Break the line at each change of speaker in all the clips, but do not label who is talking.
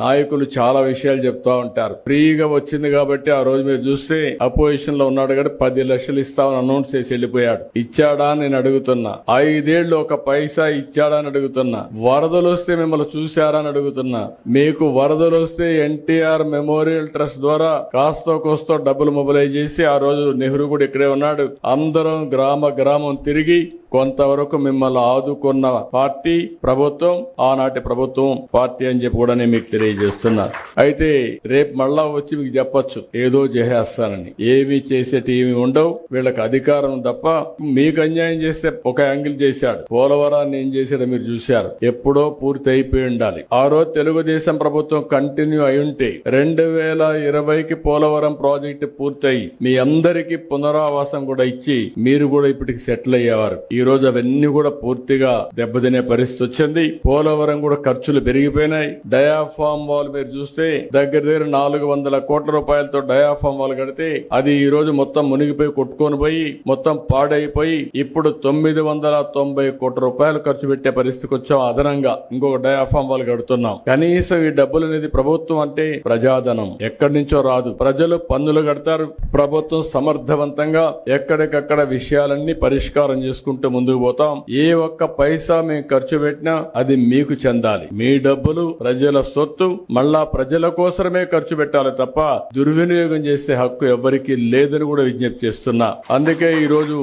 నాయకులు చాలా విషయాలు చెప్తా ఉంటారు. ఫ్రీగా వచ్చింది కాబట్టి ఆ రోజు మీరు చూస్తే అపోజిషన్ లో ఉన్నాడు కాబట్టి 10 లక్షలు ఇస్తామని అనౌన్స్ చేసి వెళ్ళిపోయాడు. ఇచ్చాడా అని నేను అడుగుతున్నా. 5 ఏళ్లు ఒక పైసా ఇచ్చాడా అని అడుగుతున్నా. వరదలు వస్తే మిమ్మల్ని చూశారా అని అడుగుతున్నా. మీకు వరదలు వస్తే ఎన్టీఆర్ మెమోరియల్ ట్రస్ట్ ద్వారా కాస్తో కోస్తో డబ్బులు మొబిలైజ్ చేసి ఆ రోజు నెహ్రూ కూడా ఇక్కడే ఉన్నాడు. అందరం గ్రామం తిరిగి కొంతవరకు మిమ్మల్ని ఆదుకున్న పార్టీ ప్రభుత్వం, ఆనాటి ప్రభుత్వం పార్టీ అని చెప్పి కూడా నేను మీకు తెలియజేస్తున్నా. అయితే రేపు మళ్ళా వచ్చి మీకు చెప్పొచ్చు ఏదో చేసేస్తానని. ఏమి చేసేటి ఏమి ఉండవు. వీళ్ళకి అధికారం తప్ప మీకు అన్యాయం చేస్తే ఒక యాంగిల్ చేశాడు. పోలవరాన్ని ఏం చేశాడో మీరు చూశారు. ఎప్పుడో పూర్తి అయిపోయి ఉండాలి. ఆ రోజు తెలుగుదేశం ప్రభుత్వం కంటిన్యూ అయి ఉంటే 2020కి పోలవరం ప్రాజెక్టు పూర్తయి మీ అందరికీ పునరావాసం కూడా ఇచ్చి మీరు కూడా ఇప్పటికి సెటిల్ అయ్యేవారు. ఈ రోజు అవన్నీ కూడా పూర్తిగా దెబ్బతినే పరిస్థితి వచ్చింది. పోలవరం కూడా ఖర్చులు పెరిగిపోయినాయి. డయాఫామ్ వాల్ మీరు చూస్తే దగ్గర 400 కోట్ల రూపాయలతో డయాఫామ్ వాల్ కడితే అది ఈ రోజు మొత్తం మునిగిపోయి కొట్టుకొని పోయి మొత్తం పాడైపోయి ఇప్పుడు 990 కోట్ల రూపాయలు ఖర్చు పెట్టే పరిస్థితికి వచ్చాం. అదనంగా ఇంకొక డయాఫామ్ వాల్ కడుతున్నాం. కనీసం ఈ డబ్బులు అనేది ప్రభుత్వం అంటే ప్రజాధనం ఎక్కడి నుంచో రాదు. ప్రజలు పన్నులు కడతారు. ప్రభుత్వం సమర్థవంతంగా ఎక్కడికక్కడ విషయాలన్నీ పరిష్కారం చేసుకుంటూ ముందుకు పోతాం. ఏ ఒక్క పైసా మేము ఖర్చు పెట్టినా అది మీకు చెందాలి. మీ డబ్బులు ప్రజల సొత్తు, మళ్ళా ప్రజల కోసమే ఖర్చు పెట్టాలి తప్ప దుర్వినియోగం చేసే హక్కు ఎవరికి లేదని కూడా విజ్ఞప్తి చేస్తున్నా. అందుకే ఈ రోజు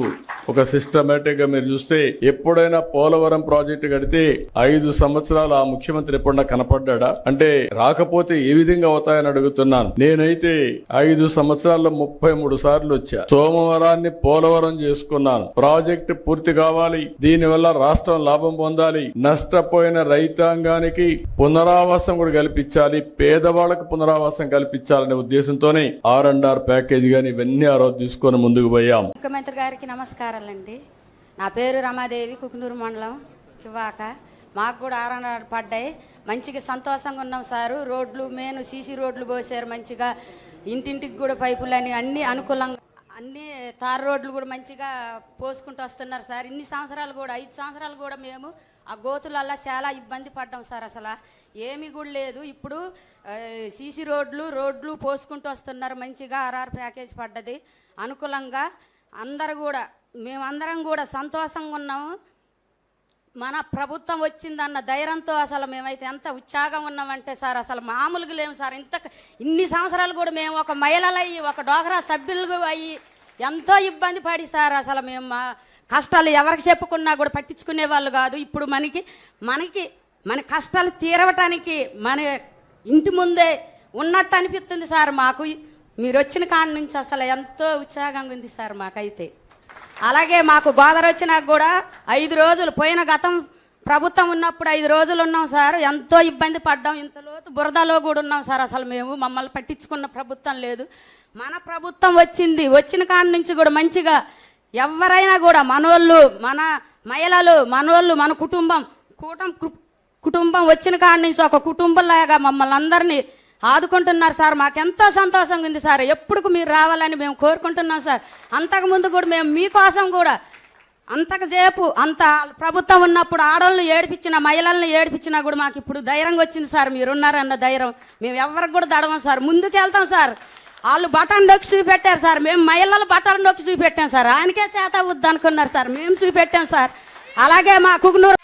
ఒక సిస్టమేటిక్ గా మీరు చూస్తే ఎప్పుడైనా పోలవరం ప్రాజెక్టు కడితే 5 సంవత్సరాలు ఆ ముఖ్యమంత్రి ఎప్పుడన్నా కనపడ్డా అంటే రాకపోతే ఏ విధంగా అవుతాయని అడుగుతున్నాను. నేనైతే 5 సంవత్సరాల్లో 33 సార్లు వచ్చా. సోమవారాన్ని పోలవరం చేసుకున్నాను. ప్రాజెక్టు పూర్తి కావాలి. దీనివల్ల రాష్ట్రం లాభం పొందాలి. నష్టపోయిన రైతాంగానికి పునరావాసం కూడా కల్పించాలి. పేదవాళ్లకు పునరావాసం కల్పించాలనే ఉద్దేశంతోనే R&R ప్యాకేజీ గాని ఇవన్నీ ఆ రోజు తీసుకొని ముందుకు పోయాం.
ముఖ్యమంత్రి గారికి నమస్కారాలండి. నా పేరు రమాదేవి, కుకునూరు మండలం కివాక. మాకు కూడా R&R పడ్డాయి. మంచిగా సంతోషంగా ఉన్నాం సారు. రోడ్లు మెయిన్ సీసీ రోడ్లు పోసారు. మంచిగా ఇంటింటికి కూడా పైపులని అన్ని అనుకూలంగా అన్ని తార్ రోడ్లు కూడా మంచిగా పోసుకుంటూ వస్తున్నారు సార్. ఇన్ని సంవత్సరాలు కూడా 5 సంవత్సరాలు కూడా మేము ఆ గోతులల్లా చాలా ఇబ్బంది పడ్డాం సార్. అసలు ఏమీ కూడా లేదు. ఇప్పుడు సీసీ రోడ్లు పోసుకుంటూ వస్తున్నారు. మంచిగా RR ప్యాకేజ్ పడ్డది అనుకూలంగా. మేమందరం కూడా సంతోషంగా ఉన్నాము. మన ప్రభుత్వం వచ్చిందన్న ధైర్యంతో అసలు మేమైతే ఎంత ఉత్సాహంగా ఉన్నామంటే సార్ అసలు మామూలుగా లేము సార్. ఇన్ని సంవత్సరాలు కూడా మేము ఒక మహిళలు అయ్యి ఒక డోగ్రా సభ్యులు అయ్యి ఎంతో ఇబ్బంది పడి సార్ అసలు మేము మా కష్టాలు ఎవరికి చెప్పుకున్నా కూడా పట్టించుకునే వాళ్ళు కాదు. ఇప్పుడు మన కష్టాలు తీరవటానికి మన ఇంటి ముందే ఉన్నట్టు అనిపిస్తుంది సార్ మాకు. మీరు వచ్చిన కాడి నుంచి అసలు ఎంతో ఉత్సాహంగా ఉంది సార్ మాకైతే. అలాగే మాకు గోదావరి వచ్చినాక కూడా 5 రోజులు పోయిన గతం ప్రభుత్వం ఉన్నప్పుడు 5 రోజులు ఉన్నాం సార్. ఎంతో ఇబ్బంది పడ్డాం. ఇంత లోతు బురదలో కూడా ఉన్నాం సార్. అసలు మమ్మల్ని పట్టించుకున్న ప్రభుత్వం లేదు. మన ప్రభుత్వం వచ్చిన కాడి నుంచి కూడా మంచిగా ఎవరైనా కూడా మనోళ్ళు, మన మహిళలు, మనోళ్ళు, మన కుటుంబం వచ్చిన కాడి నుంచి ఒక కుటుంబంలాగా మమ్మల్ని అందరినీ ఆదుకుంటున్నారు సార్. మాకెంతో సంతోషంగా ఉంది సార్. ఎప్పుడు మీరు రావాలని మేము కోరుకుంటున్నాం సార్. అంతకుముందు కూడా మేము మీకోసం కూడా అంత ప్రభుత్వం ఉన్నప్పుడు ఆడవాళ్ళని ఏడిపించిన మహిళలను ఏడిపించినా కూడా మాకు ఇప్పుడు ధైర్యంగా వచ్చింది సార్. మీరున్నారన్న ధైర్యం మేము ఎవరికి కూడా దడవం సార్. ముందుకు వెళ్తాం సార్. వాళ్ళు బటన్ నొక్కి చూపెట్టారు సార్. మేము మహిళలు బటన్ నొక్కి చూపెట్టాం సార్. ఆయనకే చేత వద్దు అనుకున్నారు సార్. మేము చూపెట్టాం సార్. అలాగే మా కుకునూరు